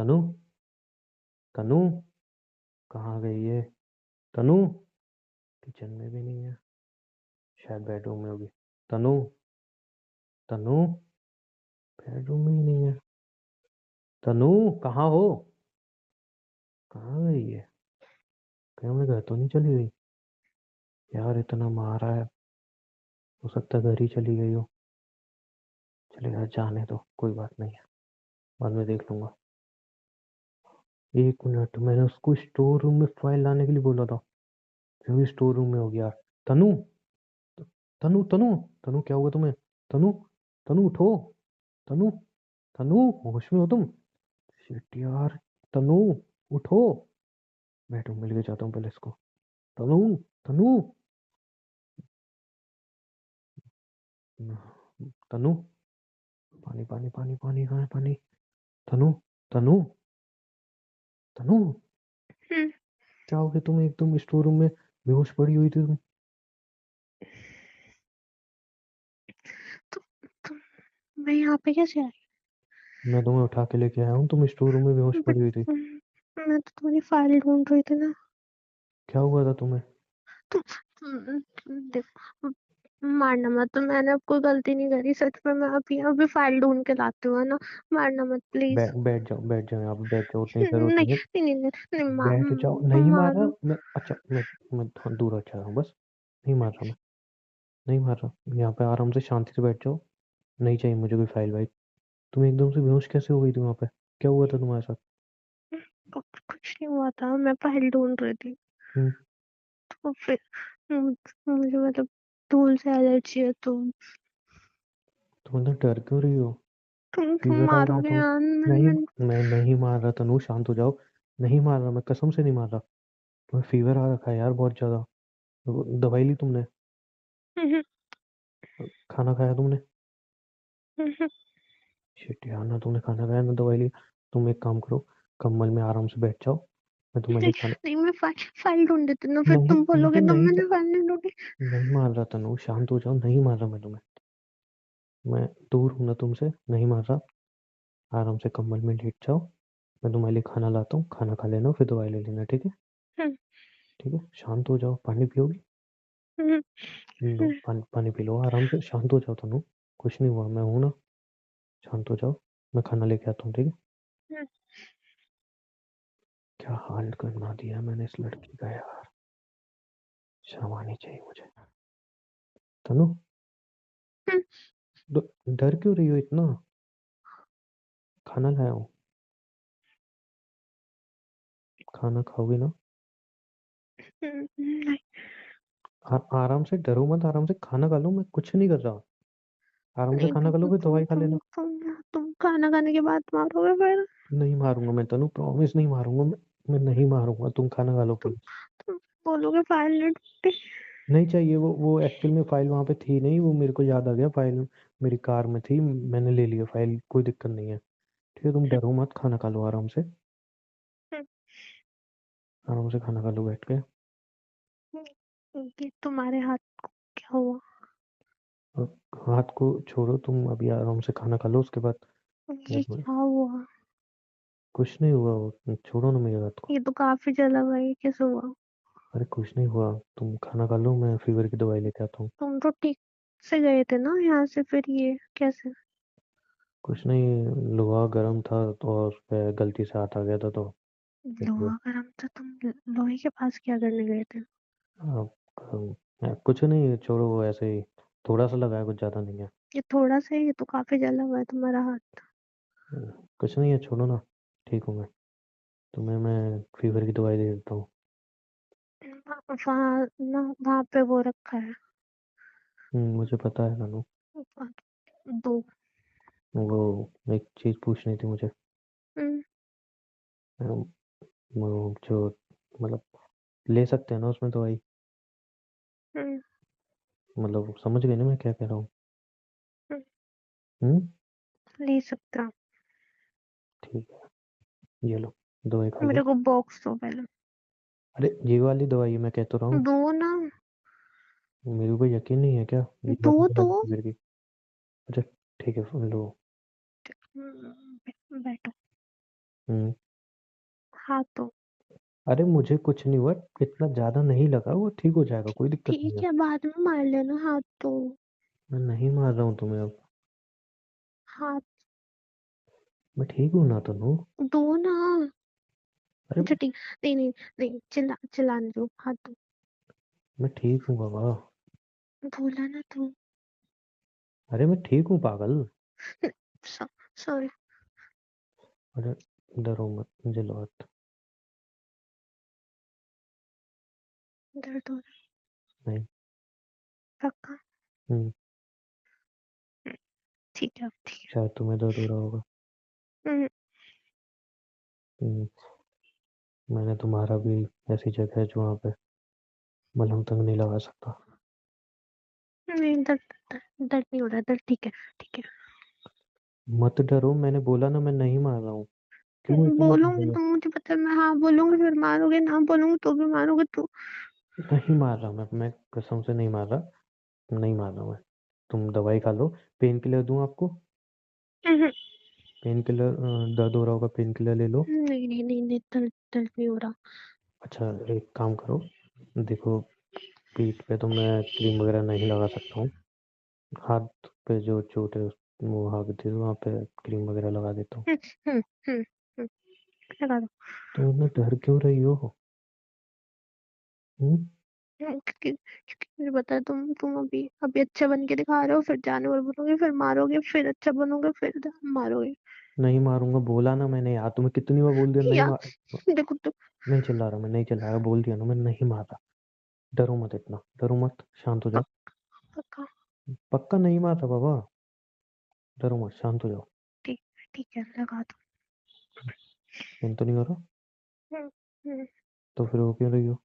तनु तनु कहाँ गई है? तनु किचन में भी नहीं है, शायद बेडरूम में होगी। तनु तनु बेडरूम में ही नहीं है। तनु कहाँ हो? कहाँ गई है? कहीं अपने घर तो नहीं चली गई? यार इतना मारा है, हो सकता है घर ही चली गई हो। चलेगा, जाने दो, कोई बात नहीं है, बाद में देख लूंगा। 1 मिनट, मैंने उसको स्टोर रूम में फाइल लाने के लिए बोला था, फिर भी स्टोर रूम में हो गया। तनु तनु तनु तनु क्या हुआ तुम्हें? तनु तनु उठो। तनु तनु होश में हो तुम? शिट यार, तनु उठो। बेडरूम में लेके जाता हूँ पहले इसको। तनु तनु तनु पानी पानी पानी पानी, कहाँ है पानी? तनु तनु तनु क्या हो गया तुम्हें? एकदम स्टोर रूम में बेहोश पड़ी हुई थी तुम। मैं यहाँ पे कैसे आई? मैं तुम्हें उठा के लेके आया हूँ, तुम स्टोर रूम में बेहोश बट पड़ी हुई थी। मैं तो तुम्हारी फाइल ढूंढ रही थी ना। क्या हुआ था तुम्हें? देखो, मारना मत, तो मैंने अब कोई गलती नहीं करी, सच में। मैं अभी अभी फाइल ढूंढ के लाती हूँ, है ना। मारना मत प्लीज। बैठ जाओ, बैठ जाओ, यहाँ पे बैठ जाओ, उतनी जरूरत नहीं नहीं है। नहीं नहीं नहीं, नहीं बैठ जाओ, नहीं मार रहा मारो। मैं। अच्छा, मैं थोड़ा दूर अच्छा रहा हूँ बस। नहीं मार रहा मैं, नहीं मार रहा। यहाँ पे आराम से शांति से बैठ जाओ। नहीं चाहिए मुझे कोई फाइल वाइल। तुम एकदम से बेहोश कैसे हो गई थी वहाँ पे? क्या हुआ था तुम्हारे साथ? कुछ नहीं हुआ था, मैं फाइल ढूंढ रही थी। हम्म। तो फिर मुझे मतलब धूल से एलर्जी है, तो तुम इतना डर क्यों रही हो? तुम फीवर आ रहा है मारोगे तुम? यार। नहीं, मैं नहीं मार रहा तनु, शांत हो जाओ। नहीं मार रहा मैं, कसम से नहीं मार रहा। तुम्हें फीवर आ रखा है यार बहुत ज्यादा। दवाई ली तुमने? खाना खाया तुमने? शिट यार, ना तुमने खाना खाया ना दवाई ली। तुम एक काम करो, कंबल में आराम से बैठ जाओ, मैं तुम्हारे नहीं लिए खाना। नहीं, मैं फाइल ढूंढ देती हूँ ना, फिर नहीं तुम बोलोगे नहीं ना नहीं मैंने फाइल नहीं ढूंढी। नहीं मार रहा तनु, शांत हो जाओ, नहीं मार रहा मैं तुम्हें। मैं दूर हूं ना तुमसे, नहीं मार रहा। आराम से कंबल में लेट जाओ, मैं तुम्हारे लिए खाना लाता हूँ, खाना खा लेना, फिर दवाई ले लेना, ठीक है? हम्म, ठीक है, शांत हो जाओ। पानी पियोगी? हम्म, लो, पानी पानी पी लो, आराम से शांत हो जाओ तनु। कुछ नहीं हुआ, मैं हूं ना। शांत हो जाओ, मैं खाना लेके आता हूँ, ठीक है? हम्म, क्या हाल करना दिया मैंने इस लड़की का यार। शर्म आनी चाहिए मुझे। तनु, हम्म, डर क्यों रही हो इतना? खाना लाया हूँ, खाना खाओगी ना? नहीं। आराम से, डरो मत, आराम से खाना खा लो, मैं कुछ नहीं कर रहा। आराम से नहीं, खाना खा लो, फिर दवाई खा लेना। तुम खाना खाने के बाद मारोगे फिर। नहीं मारूंगा मैं तनु, प्रॉमिस नहीं मारूंगा मैं नहीं मारूंगा, तुम खाना खा लो तुम प्लीज। तुम बोलोगे फाइल नहीं ढूंढी। नहीं चाहिए, वो एक्चुअल में फाइल वहां पे थी नहीं, वो मेरे को याद आ गया, फाइल मेरी कार में थी, मैंने ले लिया फाइल, कोई दिक्कत नहीं है। ठीक है, तुम डरो मत, खाना खा लो आराम से। आराम से खाना खा लो बैठ के। ये तुम्हारे हाथ को क्या हुआ? और हाथ को छोड़ो तुम, अभी आराम से खाना खा लो, उसके बाद ये क्या। क्या हुआ? कुछ नहीं हुआ, छोड़ो ना मेरे हाथ को। ये तो काफी जला हुआ है, ये कैसे हुआ? अरे कुछ नहीं हुआ, तुम खाना खा लो, मैं फीवर की दवाई लेके आता हूँ। तुम तो ठीक से गए थे ना यहाँ से, फिर ये कैसे? कुछ नहीं, लोहा गर्म था तो और उस पे गलती से हाथ आ गया था तो फिर। लोहा गर्म था? तुम लोहे के पास क्या करने गए थे? कुछ नहीं, छोड़ो, वो ऐसे ही थोड़ा सा लगा है, कुछ ज्यादा नहीं है। ये थोड़ा सा है, ये तो काफी जला हुआ है तुम्हारा हाथ। कुछ नहीं है, छोड़ो ना, ठीक हूँ मैं। तुम्हें मैं फीवर की दवाई दे देता हूँ। वहाँ ना, वहाँ पे वो रखा है। मुझे पता है नानू। दो। वो एक चीज पूछनी थी मुझे। हम्म, अम, वो जो, मतलब, ले सकते हैं ना उसमें दवाई? हम्म, मतलब समझ गए ना मैं क्या कह रहा हूँ? हम्म, हम्म। ले सकता। ठीक है, ये लो, दवाई खा लो। मेरे को बॉक्स दो पहले। अरे ये वाली दवाई है, मैं कह तो रहा हूँ। दो ना। मेरे को यकीन नहीं है क्या? ये दो वाली तो। दवाई है फीवर की। अच्छा, ठीक है, लो। बैठो। हम्म। हाँ तो अरे मुझे कुछ नहीं हुआ, इतना ज्यादा नहीं लगा, वो ठीक हो जाएगा, कोई दिक्कत नहीं ठीक है। है, बाद में मार लेना हाथ तो। मैं नहीं मार रहा हूँ तुम्हें अब। हाथ मैं ठीक हूँ ना तनु। दो ना। अरे अच्छा ठीक। नहीं नहीं नहीं, चिल्लाने दो, हाथ दो। मैं ठीक हूँ बाबा। बोला ना तू। अरे मैं ठीक हूँ पागल। सॉरी। अरे डरो मत, मुझे लो हाथ। दर्द हो रहा नहीं। है, पक्का? हम्म। हम्म, ठीक है, अब ठीक शायद तुम्हें दर्द हो रहा होगा। है। हम्म। मैंने तुम्हारा भी ऐसी जगह है जो वहाँ पे मलहम तक नहीं लगा सकता। नहीं, दर्द दर्द दर्द नहीं हो रहा, दर्द ठीक है। ठीक है। मत डरो, मैंने बोला ना मैं नहीं मार रहा हूँ। क्यों इतना डर बोलूंगी रही हो? तो मुझे पता है, मैं हाँ बोलूंगी फिर मारोगे, ना बोलूंगी तो भी मारोगे तू। नहीं मार रहा मैं कसम से नहीं मार रहा। नहीं मार रहा मैं। तुम दवाई खा लो। पेन किलर दूं आपको? हम्म, पेन किलर, दर्द हो रहा होगा, पेन किलर ले लो। नहीं नहीं नहीं नहीं, दर्द दर्द नहीं हो रहा। अच्छा, एक काम करो। देखो, पीठ पे तो मैं क्रीम वगैरह नहीं लगा सकता हूँ। हाथ पे जो चोट है वो हाथ दे दो, वहाँ पे क्रीम वगैरह लगा देता हूँ। हम्म हम्म हम्म हम्म, लगा दो। तुम इतना डर क्यों रही हो? हम्म? क्योंकि मुझे पता है तुम अभी अभी अच्छा बन के दिखा रहे हो, फिर जानवर बनोगे, फिर मारोगे, फिर अच्छा बनोगे, फिर मारोगे। नहीं मारूंगा, बोला ना मैंने यार, तुम्हें कितनी बार बोल दिया नहीं या मार। देखो तो। नहीं चिल्ला रहा मैं, नहीं चिल्ला रहा, बोल दिया ना मैं नहीं मार रहा। डरो मत इतना, डरो मत, शांत हो जाओ। पक्का? पक्का नहीं मार रहा बाबा। डरो मत, शांत हो जाओ। ठीक। ठीक है, लगा दो। पेन तो नहीं हो रहा? हम्म हम्म तो फिर वो क्यों रही हो?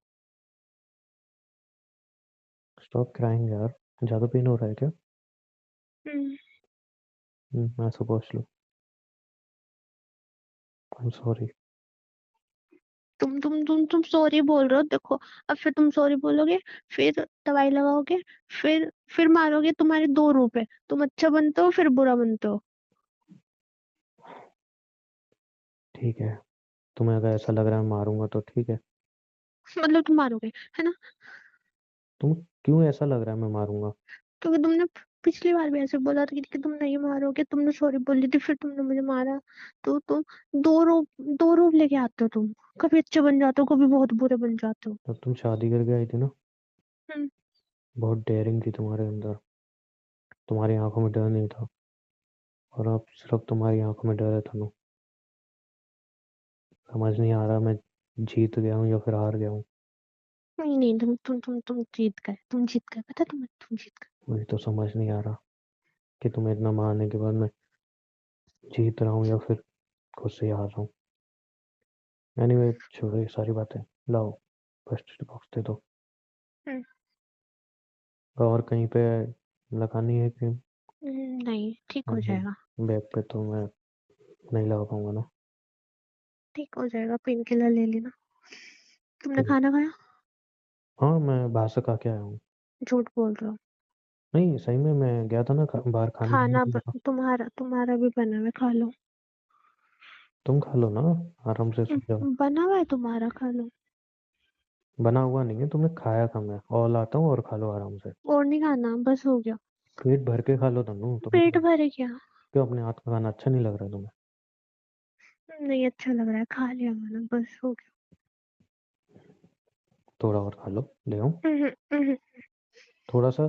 स्टॉप क्राइंग यार। ज्यादा पेन हो रहा है क्या? हम्म। मैं suppose low. I am sorry. तुम सॉरी बोल रहे हो, देखो। अब फिर तुम सॉरी बोलोगे, फिर दवाई लगाओगे, फिर मारोगे। तुम्हारे दो रूप है, तुम अच्छा बनते हो फिर बुरा बनते हो। ठीक है, तुम्हें अगर ऐसा लग रहा है मारूंगा तो ठीक है। मतलब तुम मारोगे, है ना? तुम क्यों ऐसा लग रहा है मैं मारूंगा? क्योंकि तुमने पिछली बार भी ऐसे बोला था कि तुम नहीं मारोगे, तुमने सॉरी बोली थी, फिर तुमने मुझे मारा। तो तुम दो रूप लेके आते हो तुम। कभी अच्छे बन जाते हो, कभी बहुत बुरे बन जाते हो। जब तुम शादी करके आई थी ना, हम्म। बहुत डेयरिंग थी तुम्हारे अंदर। तुम्हारी आंखों में डर नहीं था। और अब सिर्फ तुम्हारी आंखों में डर है तनु। समझ नहीं आ रहा मैं जीत गया हूँ या फिर हार गया हूँ। नहीं नहीं, तुम जीत गए, तुम जीत गए, पता है तुम्हें, तुम जीत गए। मुझे तो समझ नहीं आ रहा कि तुम्हें इतना मारने के बाद मैं जीत रहा हूँ या फिर खुद से ही हार रहा हूँ। एनीवे, छोड़ो ये सारी बातें। लाओ, फर्स्ट एड बॉक्स दे दो। हम्म और कहीं पे लगानी है क्रीम? नहीं, ठीक हो नहीं, जाएगा। बैक पे तो मैं नहीं लगा पाऊंगा ना। ठीक हो जाएगा, पेन किलर ले लेना। तुमने तो खाना खाया? हाँ, मैं बाहर से खा के आया हूँ। झूठ बोल रहे हो। नहीं सही में मैं गया था ना, बाहर खाने के खाना लिए था। तुम्हारा तुम्हारा भी बना हुआ है, खा लो। तुम खा लो ना, आराम से सो जाओ। बना हुआ है तुम्हारा, खा लो। बना हुआ नहीं है, तुमने खाया कम है, और लाता हूँ और खा लो आराम से। और नहीं खाना, बस हो गया। पेट भर के खा लो तनु, तुम्हें पेट भरे क्या? क्यों अपने हाथ का खाना अच्छा नहीं लग रहा तुम्हें? नहीं अच्छा लग रहा है, खा लिया मैंने, बस हो गया। थोड़ा और खा लो, ले आऊं? हम्म हम्म थोड़ा सा।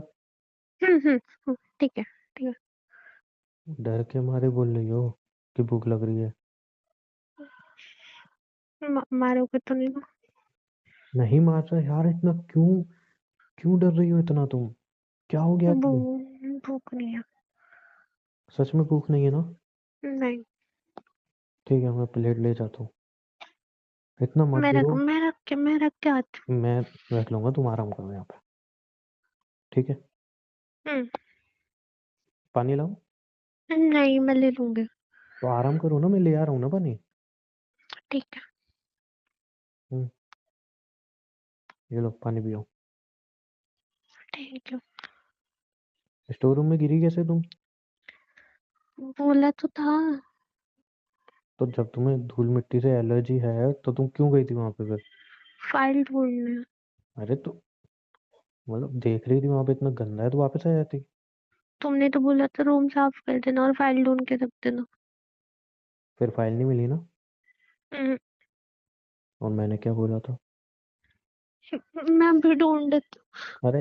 ठीक है, ठीक है। डर के मारे बोल रही हो कि भूख लग रही है? मारोगे तो नहीं ना? नहीं मार रहा यार, इतना क्यों? क्यों डर रही हो इतना तुम? क्या हो गया तुम्हें? भूख नहीं है। सच में भूख नहीं है ना? नहीं। ठीक है, मैं प्लेट ले जाता हूँ। इतना मत डरो। मैं रख के आती मैं रख लूंगा, तुम आराम करो यहाँ पे। ठीक है। हूँ। पानी लाऊं? नहीं, मैं ले लूंगी। तो आराम करो ना, मैं ले आ रहा हूँ ना पानी। ठीक है। हम्म, ये लो पानी पियो। Thank you. स्टोर रूम में गिरी कैसे तुम? बोला तो था। तो जब तुम्हें धूल मिट्टी से एलर्जी है तो तुम क्यों गई थी वहां पे फिर? फाइल ढूंढने। अरे तो मतलब देख रही थी वहां पे इतना गंदा है तो वापस आ जाती। तुमने तो बोला था रूम साफ कर देना और फाइल ढूंढ के रख देना। फिर फाइल नहीं मिली ना। हम्म, और मैंने क्या बोला था? मैं भी ढूंढ देती अरे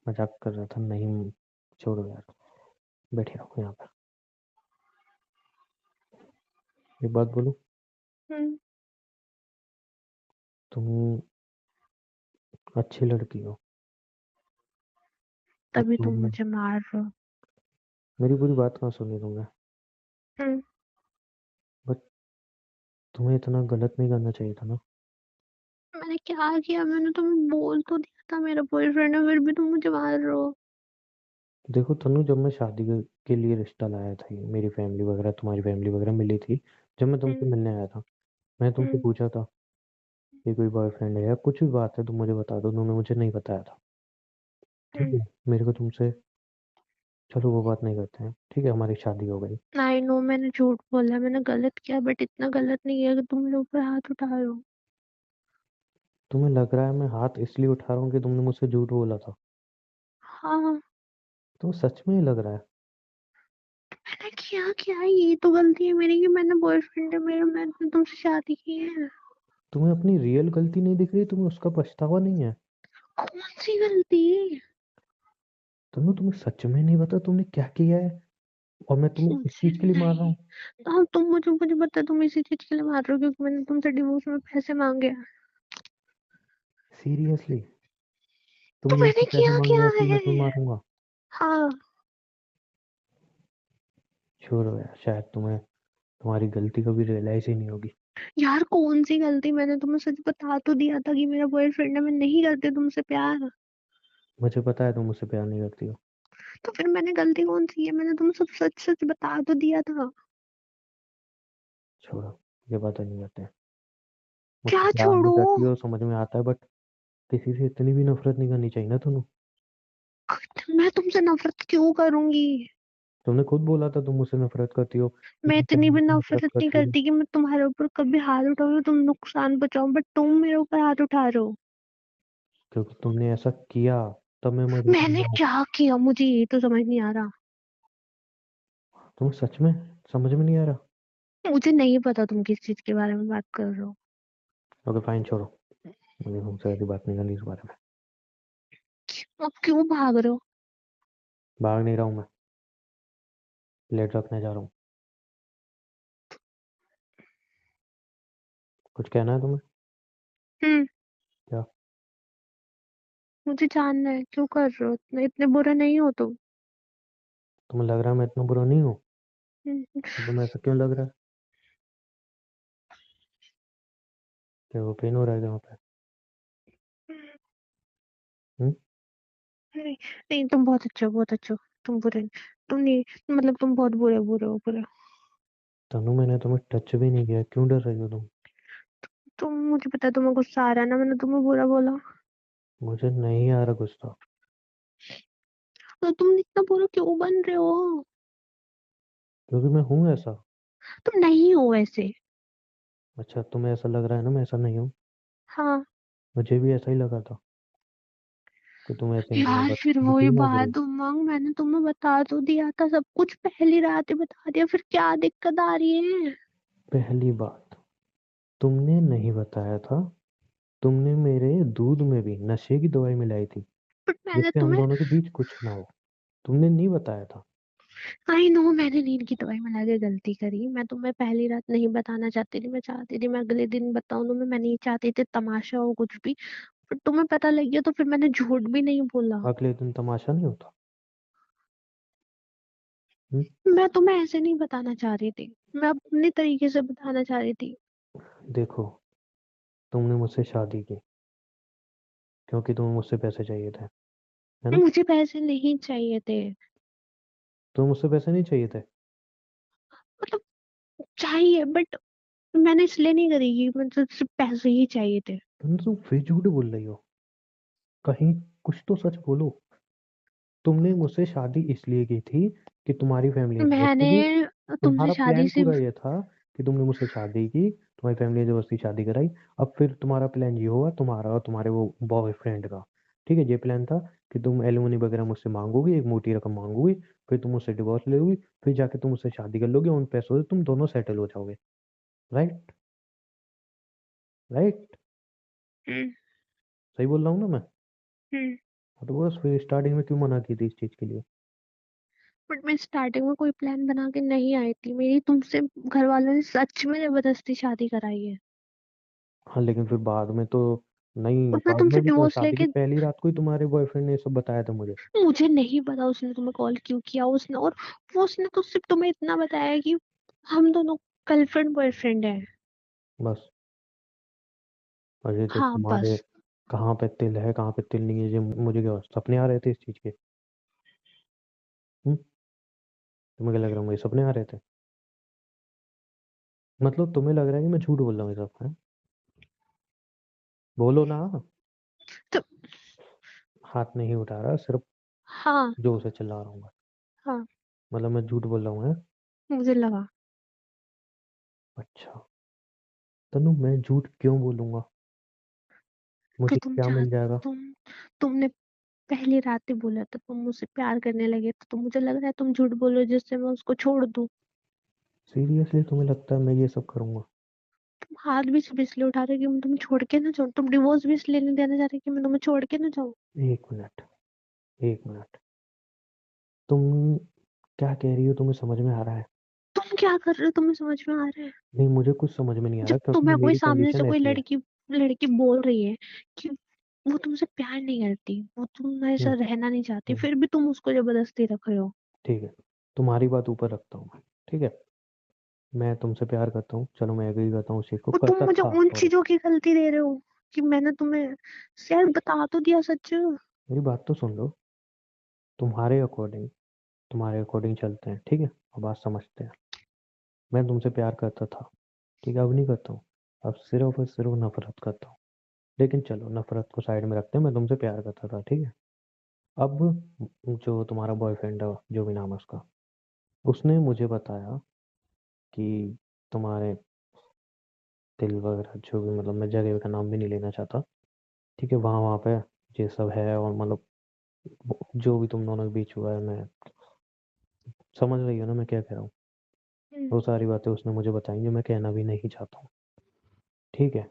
मजाक कर रहा था, नहीं। छोड़ो यार, बैठे रहो यहाँ पर। एक बात बोलूं? हूँ। तुम अच्छी लड़की हो। और तभी तुम तुम मुझे मार रहे हो। मेरी पूरी बात कहाँ सुनी तुमने? हम्म, बट तुम्हें इतना गलत नहीं करना चाहिए था ना। मैंने क्या किया? मैंने तुम्हें बोल तो दिया था मेरा बॉयफ्रेंड है, फिर भी तुम मुझे मार रहे हो। देखो तनु, जब मैं शादी के लिए रिश्ता लाया था, ये मेरी फैमिली वगैरह तुम्हारी फैमिली वगैरह मिली थी, जब मैं तुमसे हम्म, मिलने आया था, मैंने तुमसे हम्म, पूछा था कि कोई बॉयफ्रेंड है या कुछ भी बात है तुम मुझे बता दो, तुमने मुझे नहीं बताया था। ठीक हम्म। है, मेरे को तुमसे, चलो वो बात नहीं करते हैं, ठीक है, हमारी शादी हो गई। आई नो मैंने झूठ बोला, मैंने गलत किया, बट इतना गलत नहीं किया कि तुम मेरे ऊपर हाथ उठा रहे हो। तुम्हें लग रहा है मैं हाथ इसलिए उठा रहा हूँ कि तुमने मुझसे झूठ बोला था? हाँ। तुम्हें सच में ही लग रहा है? मैंने क्या किया? ये तो गलती है मेरी कि मैंने बॉयफ्रेंड है मेरा, मैंने तुमसे शादी की है। तुम्हें अपनी रियल गलती नहीं दिख रही? तुम्हें उसका पछतावा नहीं है? कौन सी गलती? तुम्हें सच में नहीं पता तुमने क्या किया है? और मैं तुम्हें इस मुझे चीज के लिए मार रहा नहीं। हूँ? हाँ, तुम मुझे मुझे बता, तुम इसी चीज के लिए मार रहे हो क्योंकि मैंने तुमसे डिवोर्स में पैसे मांगे हैं। सीरियसली? तो तुम मेरे मैंने से पैसे किया मांग रहे क्या हो इसलिए मैं तुम्हें है? मारूंगा? हाँ। छोड़ो यार, शायद तुम्हें तुम्हारी गलती कभी रियलाइज ही नहीं होगी। यार कौन सी गलती? मैंने तुम्हें सच बता तो दिया था कि मेरा बॉयफ्रेंड है, मैं नहीं करती तुमसे प्यार। मुझे पता है तुम मुझसे प्यार नहीं करती हो। तो फिर मैंने गलती कौन सी है? मैंने तुम्हें सब सच सच बता तो दिया था। छोड़ो, ये बातें नहीं करते हैं। मुझसे क्या प्यार नहीं छोड़ो? करती हो समझ में आता है, बट किसी से इतनी भी नफरत नहीं करनी चाहिए ना तुम्हें। मैं तुमसे नफरत क्यों करूंगी? तुमने खुद बोला था तुम मुझसे नफरत करती हो, मैं मैं इतनी भी तुमसे नफरत नफरत नहीं करती हूँ। करती कि मैं तुम्हारे ऊपर कभी हाथ उठाऊं, तुम नुकसान पहुंचाऊं, बट तुम मेरे ऊपर हाथ उठा रहे हो। क्योंकि तुमने ऐसा किया, तब मैं मजबूर मैंने हुआ। क्या किया? मुझे ये तो समझ नहीं आ रहा। तुम्हें सच में समझ में नहीं आ रहा? मुझे नहीं पता तुम किस चीज के बारे में बात कर रहे हो। ओके फाइन, छोड़ो, मुझे तुमसे ऐसी बात नहीं करनी इस बारे में। अब क्यों भाग रहे हो? भाग नहीं रहा हूँ मैं, प्लेट रखने जा रहा हूँ। कुछ कहना है तुम्हें? हम्म। क्या? मुझे जानना है क्यों कर रहे हो, इतने इतने बुरे नहीं हो तुम। तुम्हें लग रहा है मैं इतना बुरा नहीं हूँ? हम्म, तो तुम्हें ऐसा क्यों लग रहा है? क्या वो पेन हो रहा है क्या वहाँ पे? हम्म? नहीं। नहीं, तुम बहुत अच्छे हो, बहुत अच्छे हो। तुम बुरे नहीं। तुम नहीं, मतलब तुम बहुत बुरे बुरे हो, बुरे। तनु, मैंने तुम्हें टच भी नहीं किया, क्यों डर रही हो तुम? तुम, मुझे पता है तुम्हें गुस्सा आ रहा है ना, मैंने तुम्हें बुरा बोला। मुझे नहीं आ रहा गुस्सा। तो तुम इतना बुरा क्यों बन रहे हो? क्योंकि मैं हूँ ऐसा। तुम नहीं हो वैसे। अच्छा, तुम्हें ऐसा लग रहा है ना मैं ऐसा नहीं हूँ? हाँ। मुझे भी ऐसा ही लगा था कि तुम ऐसे नहीं हो, यार बट फिर वही यकीन ना करो। बात, उमंग, मैंने तुम्हें बता तो दिया था सब कुछ, पहली रात ही बता दिया, फिर क्या दिक्कत आ रही है? पहली बात, तुमने नहीं बताया था। तुमने मेरे दूध में भी नशे की दवाई मिलाई थी, बट मैंने जिससे हम तुम्हें, दोनों के बीच कुछ ना हो। तुमने नहीं बताया था। आई नो मैंने नींद की दवाई मिला के गलती करी, मैं तुम्हें पहली रात नहीं बताना चाहती थी, मैं चाहती थी मैं अगले दिन बताऊं तुम्हें, मैं नहीं चाहती थी तमाशा हो कुछ भी। पर तुम्हें पता लग गया तो फिर मैंने झूठ भी नहीं बोला। अगले दिन तमाशा नहीं होता? हम्म? मैं तुम्हें ऐसे नहीं बताना चाह रही थी, मैं अपने तरीके से बताना चाह रही थी। देखो, तुमने मुझसे शादी की क्योंकि तुम्हें मुझसे पैसे चाहिए थे, है ना? मुझे पैसे नहीं चाहिए थे। तुम्हें मुझसे पैसे नहीं चाहिए थे? मतलब चाहिए, बट मैंने इसलिए नहीं करी कि मतलब सिर्फ पैसे ही चाहिए थे। तुम फिर झूठ बोल रही हो। कहीं कुछ तो सच बोलो। तुमने मुझसे शादी इसलिए की थी कि तुम्हारी फैमिली इंटरेस्टेड मैंने थी। तुमसे तुम्हारा शादी प्लान से, पूरा ये था कि तुमने मुझसे शादी की, तुम्हारी फैमिली ने जबरदस्ती शादी कराई। अब फिर तुम्हारा प्लान ये होगा, तुम्हारा और तुम्हारे वो बॉयफ्रेंड का, ठीक है, ये प्लान था कि तुम एलिमनी वगैरह मुझसे मांगोगी, एक मोटी रकम मांगोगी, फिर तुम मुझसे डिवोर्स ले लोगी, फिर जाके तुम मुझसे शादी कर लोगे, उन पैसों से तुम दोनों सेटल हो जाओगे। राइट? राइट? हम्म। सही बोल रहा हूँ ना मैं? हम्म। हाँ, तो बस फिर स्टार्टिंग में क्यों मना की थी इस चीज के लिए? बट मैं स्टार्टिंग में कोई प्लान बना के नहीं आई थी, मेरी तुमसे घर वालों ने सच में जबरदस्ती शादी कराई है। हाँ, लेकिन फिर बाद में तो, नहीं, और मैं बाद तुमसे में भी तो डिवोर्स शादी की लेके, पहली रात को ही तुम्हारे बॉयफ्रेंड ने ये सब बताया था मुझे। मुझे नहीं पता उसने तुम्हें कॉल क्यों किया उसने, और वो उसने तो सिर्फ तुम्हें इतना बताया कि हम दोनों गर्लफ्रेंड बॉयफ्रेंड हैं। बस। और ये जो हाँ तुम्हारे बस। कहाँ पे तिल है, कहाँ पे तिल नहीं है, ये मुझे क्या सपने आ रहे थे इस चीज के? हम्म? तुम्हें क्या लग रहा है मुझे सपने आ रहे थे? मतलब तुम्हें लग रहा है कि मैं झूठ बोल रहा हूँ ये सब है? बोलो ना। तो हाथ नहीं उठा रहा, सिर्फ हाँ। जोर से चिल्ला रहा हूँ बस। हाँ, मतलब मैं झूठ बोल रहा हूँ है? मुझे लगा। अच्छा। तनु, मैं झूठ क्यों बोलूंगा? तो मुझे तुम क्या चाह मिल जाएगा? तुम तुमने पहली रात ही बोला था तुम मुझसे प्यार करने लगे, तो मुझे लग रहा है तुम झूठ बोलो जिससे मैं उसको छोड़ दूं। सीरियसली तुम्हें लगता है मैं ये सब करूंगा? तुम हाथ भी से इसलिए उठा रहे हो कि मैं तुम्हें छोड़ के ना जाऊं, तुम डिवोर्स भी इसलिए नहीं देना चाह रहे कि मैं तुम्हें छोड़ के ना जाऊं। 1 मिनट, 1 मिनट। तुम क्या कह रही हो, तुम्हें समझ में आ रहा है? तुम क्या कर रहे हो, तुम्हें समझ में आ रहा है? नहीं, मुझे कुछ समझ में नहीं आ जब रहा, क्योंकि तुम्हें कोई मेरी सामने से कंडीशन कोई ऐसी है। लड़की लड़की बोल रही है कि वो तुमसे प्यार नहीं करती, वो तुम्हारे हम्म। साथ रहना नहीं चाहती, हम्म। फिर भी तुम उसको जबरदस्ती रख रहे हो। ठीक है, तुम्हारी बात ऊपर रखता हूँ मैं। ठीक है, मैं तुमसे प्यार करता हूँ, चलो मैं एग्री करता हूँ, उस चीज को और तुम करता मुझे था, उन सॉरी। चीजों की गलती दे रहे हो कि मैंने तुम्हें शायद बता तो दिया सच। मेरी बात तो सुन लो। तुम्हारे अकॉर्डिंग, तुम्हारे अकॉर्डिंग चलते हैं, ठीक है, अब बात समझते हैं। मैं तुमसे प्यार करता था, ठीक है, अब नहीं करता हूँ। अब सिर्फ और सिर्फ नफरत करता हूँ। लेकिन चलो नफरत को साइड में रखते हैं, मैं तुमसे प्यार करता था, ठीक है। अब जो तुम्हारा बॉयफ्रेंड है, जो भी नाम है उसका, उसने मुझे बताया कि तुम्हारे तिल वगैरह जो भी, मतलब मैं जगह का नाम भी नहीं लेना चाहता, ठीक है, वहाँ वहाँ पे ये सब है, और मतलब जो भी तुम दोनों के बीच हुआ है, मैं समझ रही हो ना मैं क्या कह रहा हूँ? वो हम्म। सारी बातें उसने मुझे बताई जो मैं कहना भी नहीं चाहता हूँ, ठीक है।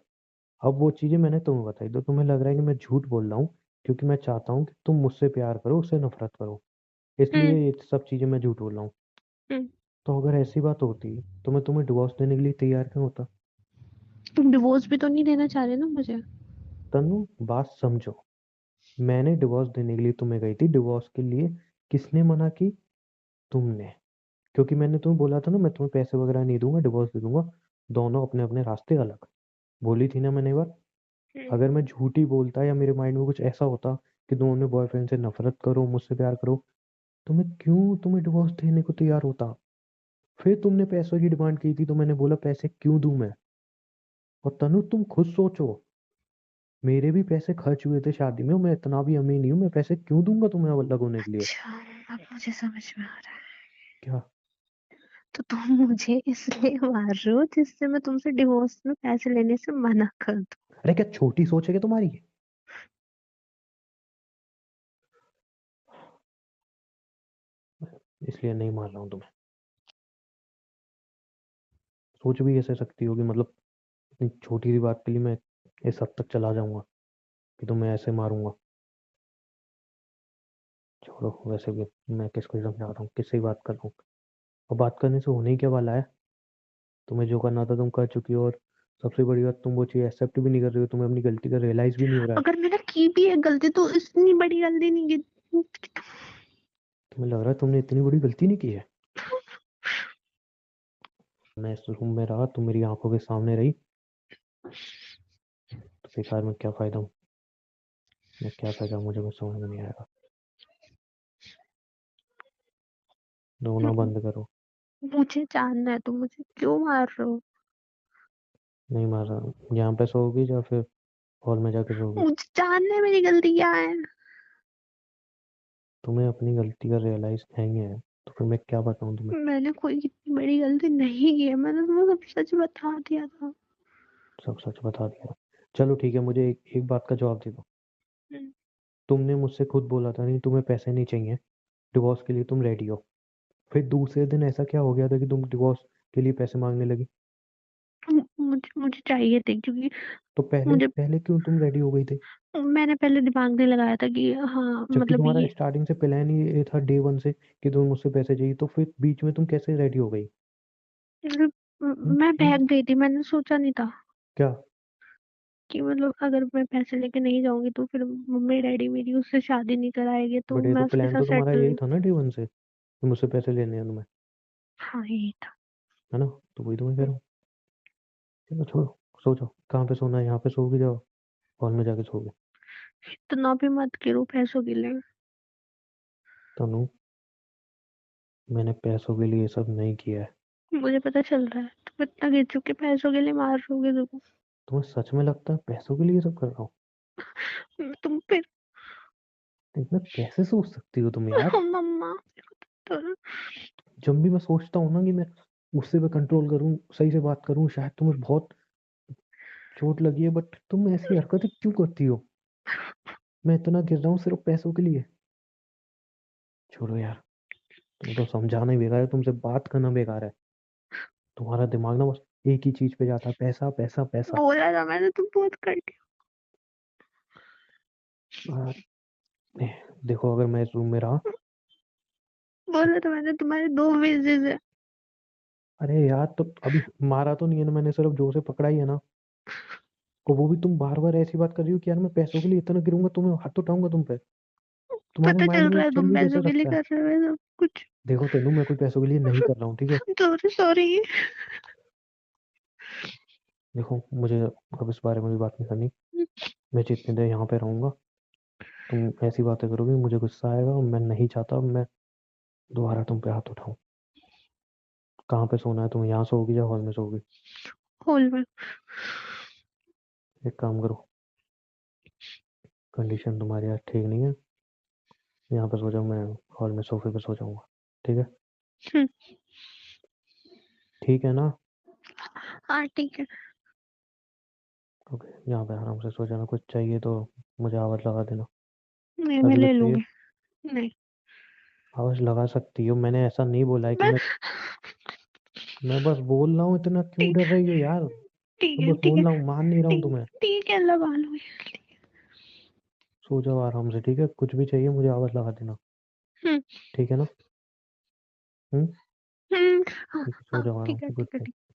अब वो चीज़ें मैंने तुम्हें बताई, तो तुम्हें लग रहा है कि मैं झूठ बोल रहा हूँ, क्योंकि मैं चाहता हूँ कि तुम मुझसे प्यार करो, उससे नफरत करो, हम्म। इसलिए ये सब चीज़ें मैं झूठ बोल रहा हूँ। हम्म। तो अगर ऐसी बात होती तो मैं तुम्हें डिवोर्स देने के लिए तैयार क्यों होता? तुम डिवोर्स भी तो नहीं देना चाह रहे ना मुझे। तनु, बात समझो। मैंने डिवोर्स देने के लिए तुम्हें गई थी, डिवोर्स के लिए किसने मना की? तुमने। क्योंकि मैंने तुम्हें बोला था ना, मैं तुम्हें पैसे वगैरह नहीं दूंगा, डिवोर्स दे दूंगा, दोनों अपने अपने रास्ते अलग। बोली थी ना मैंने एक बार। हम्म। अगर मैं झूठी बोलता या मेरे माइंड में कुछ ऐसा होता कि तुम अपने बॉयफ्रेंड से नफरत करो, मुझसे प्यार करो, तो मैं क्यों तुम्हें डिवोर्स देने को तैयार होता? फिर तुमने पैसों की डिमांड की थी, तो मैंने बोला पैसे क्यों दूं मैं? और तनु, तुम खुद सोचो, मेरे भी पैसे खर्च हुए थे शादी में, मैं इतना भी अमीर नहीं हूँ, मैं पैसे क्यों दूंगा तुम्हें अलग होने के लिए? अच्छा, अब मुझे समझ में आ रहा है। क्या? तो तुम मुझे इसलिए मार रहे हो जिससे मैं तुमसे डिवोर्स में पैसे लेने से मना कर दूं। अरे क्या छोटी सोच है क्या तुम्हारी? इसलिए नहीं मार रहा हूँ तुम्हें। सोच भी ऐसे सकती होगी, मतलब इतनी छोटी सी बात के लिए मैं इस हद तक चला जाऊंगा कि तुम्हें ऐसे मारूंगा? छोड़ो, वैसे भी मैं किसको समझा रहा हूँ, किससे ही बात कर रहा हूँ? और बात करने से होने ही क्या वाला है? तुम्हें जो करना था तुम कर चुकी हो, और सबसे बड़ी बात, तुम वो चीज़ एक्सेप्ट भी नहीं कर रही हो, तुम्हें अपनी गलती का रियलाइज भी नहीं हो रहा है। अगर मैंने की भी है गलती तो इतनी बड़ी गलती नहीं की। तुम्हें लग रहा है तुमने इतनी बड़ी गलती नहीं की है? मैं इस रूम में रहा, तुम मेरी आंखों के सामने रही, तो बेकार में क्या फायदा हूँ? मैं क्या फायदा हूँ, मुझे कुछ समझ में नहीं आएगा। रोना बंद करो। मुझे जानना है तुम मुझे क्यों मार रहे हो। नहीं मार रहा, यहाँ पे सोओगी या फिर हॉल में जाके सोओगी? मुझे जानना है मेरी गलती क्या है। तुम्हें अपनी गलती का रियलाइज नहीं है, तो फिर मैं क्या बताऊँ तुम्हें? मैंने कोई इतनी बड़ी गलती नहीं की है, मैंने तुम्हें सब सच बता दिया था। सब सच बता दिया। चलो ठीक है, मुझे एक बात का जवाब दे दो। हम्म, तुमने मुझसे खुद बोला था नहीं तुम्हें पैसे नहीं चाहिए, डिवोर्स के लिए तुम रेडी हो। फिर दूसरे दिन ऐसा क्या हो गया था कि तुम डिवोर्स के लिए पैसे मांगने लगी? मुझे मुझे चाहिए थे, क्योंकि तो पहले मुझे पहले क्यों तुम रेडी हो गई थी? मैंने पहले दिमाग नहीं लगाया था कि हाँ जबकि मतलब तुम्हारा ये स्टार्टिंग से प्लान ही ये था डे वन से कि तुम्हें मुझसे पैसे चाहिए, तो फिर बीच में तुम कैसे रेडी हो गई? मतलब हम्म? मैं हम्म? भाग गई थी, मैंने सोचा नहीं था क्या? कि मतलब अगर मैं पैसे लेके नहीं जाऊंगी तो फिर मम्मी डैडी मेरी उससे शादी नहीं कराएंगे, तो बट ये तो मैं उसके प्लान साथ तो तुम्हारा यही सेटल। था ना डे वन से, कि मुझसे पैसे लेने हैं तुम्हें। हाँ यही था। है ना? तो वही तो मैं कह रहा हूँ। चलो छोड़ो, सो जाओ। कहाँ पे सोना है? यहाँ पे सोओगे? जाओ हॉल में जाके सोओगे। इतना भी मत करो पैसों के लिए। तनु, मैंने पैसों के लिए ये सब नहीं किया है। मुझे पता चल रहा है तुम इतना गिर चुके, पैसों के लिए मार रहोगे तुम। तुम्हें सच में लगता है पैसों के लिए ये सब कर रहा हूँ? तुम फिर इतना कैसे सोच सकती हो तुम यार? मम्मा तो जब भी मैं सोचता हूँ ना कि मैं गुस्से पे कंट्रोल करूँ, सही से बात करूँ, शायद तुम्हें बहुत चोट लगी है, बट तुम ऐसी हरकतें क्यों करती हो? मैं इतना गिर रहा हूँ सिर्फ पैसों के लिए? छोड़ो यार, तुम तो समझाना ही बेकार है, तुमसे बात करना बेकार है। तुम्हारा दिमाग ना बस एक ही चीज पे जाता है, पैसा पैसा पैसा। बोला था मैंने, तुम बहुत करती आ, देखो अगर मैं इस रूम में रहा, हो। बोला था मैंने, तुम्हारे दो वेजेस है। अरे यार तो अभी मारा तो नहीं है ना मैंने, सिर्फ जोर से पकड़ा ही है ना। और वो भी तुम बार बार ऐसी बात कर रही हो कि यार मैं पैसों के लिए इतना गिरूंगा, तुम्हें हाथ तो उठाऊंगा तुम पे। तुम्हारे पता माइंड चल में रहा ये है चल तुम भी कैसे पैसों के लिए सकता है? कर रहे हो सब कुछ। देखो तेनू, मैं कोई पैसों के लिए नहीं कर रहा हूँ, ठीक है? Sorry sorry. देखो मुझे अब इस बारे में भी बात नहीं करनी। मैं जितनी देर यहाँ पे रहूंगा, तुम ऐसी बातें करोगे मुझे गुस्सा आएगा, और मैं नहीं चाहता मैं दोबारा तुम पे हाथ उठाऊं। कहाँ पे सोना है? तुम यहाँ सोओगी या हॉल में सोओगी? होल में। एक काम करो, कंडीशन तुम्हारी आज ठीक नहीं है, यहाँ पे सो जाओ, मैं हॉल में सोफे पे सो जाऊंगा। ठीक है? हम्म, ठीक है ना? हाँ ठीक है। ओके, यहाँ पे आराम से सो जाना। कुछ चाहिए तो मुझे आवाज़ लगा देना। नहीं मैं अभी ले कुछ चाहिए? लूंगी। नहीं। आवाज़ लगा सकती हो, मैंने ऐसा नहीं बोला है कि मैं मैं बस बोल रहा हूँ, इतना क्यों ठीक डर रही हो यार? ठीक मैं है बस ठीक है बोल रहा हूँ, मान नहीं रहा हूँ ठीक तुम्हें। ठीक है, लगा लूंगी। सो जाओ आराम से, ठीक है? कुछ भी चाहिए मुझे आवाज़ लगा देना। हम्म ठीक है ना? हम्म? हम्म। हाँ ठीक है, सो हाँ जाओ आराम ठीक है से। गुड ठीक है नाइट। ठीक है।